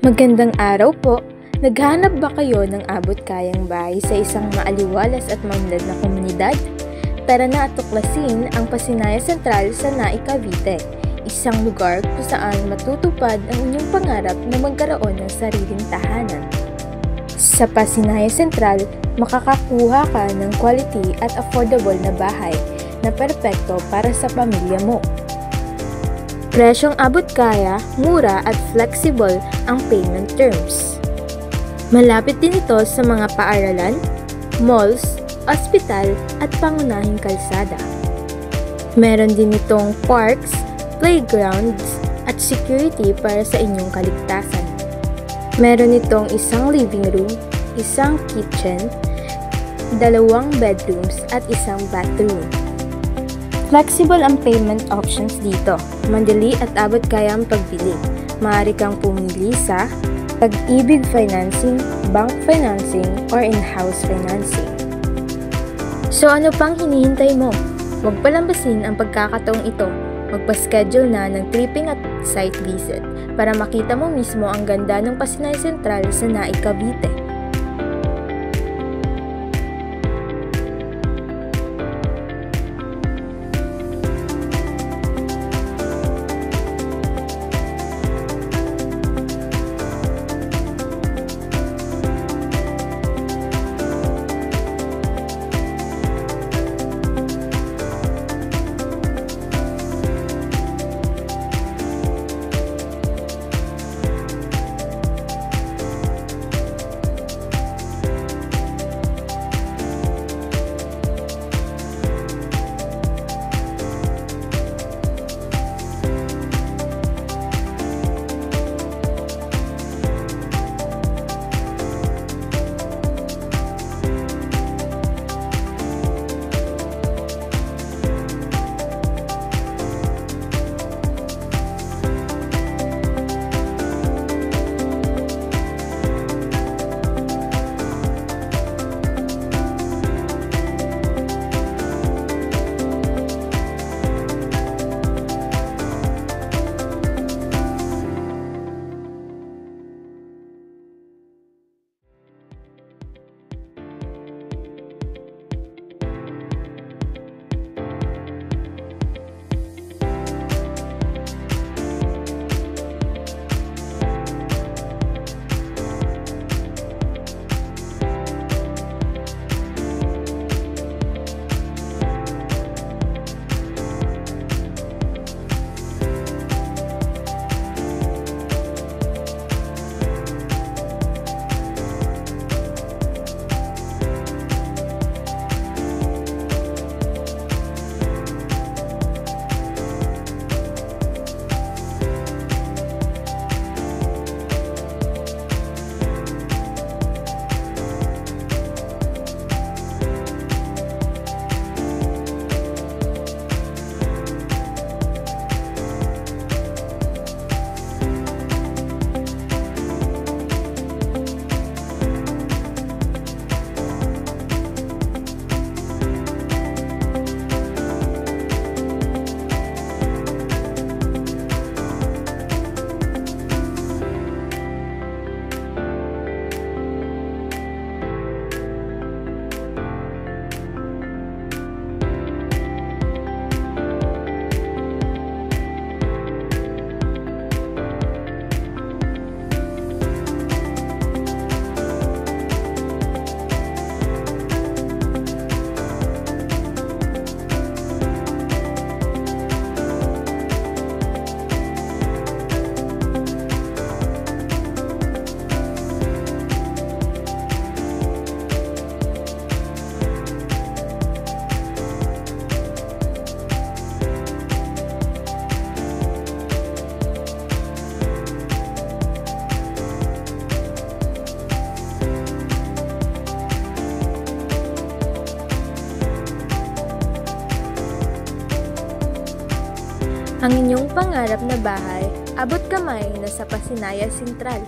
Magandang araw po! Naghahanap ba kayo ng abot-kayang bahay sa isang maaliwalas at maunlad na komunidad? Tara na at tuklasin ang Pasinaya Central sa Naik, Cavite, isang lugar kung saan matutupad ang inyong pangarap na magkaroon ng sariling tahanan. Sa Pasinaya Central, makakakuha ka ng quality at affordable na bahay na perpekto para sa pamilya mo. Presyong abot-kaya, mura at flexible ang payment terms. Malapit din ito sa mga paaralan, malls, ospital at pangunahing kalsada. Meron din itong parks, playgrounds at security para sa inyong kaligtasan. Meron itong isang living room, isang kitchen, 2 bedrooms at isang bathroom. Flexible ang payment options dito. Madali at abot-kaya ang pagbili. Maaari kang pumili sa Pag-ibig Financing, Bank Financing, or In-house Financing. So ano pang hinihintay mo? Huwag palambasin ang pagkakataong ito. Magpa-schedule na ng tripping at site visit para makita mo mismo ang ganda ng Pasinaya Central sa Naik, Cavite. Ang inyong pangarap na bahay, abot kamay na sa Pasinaya Central.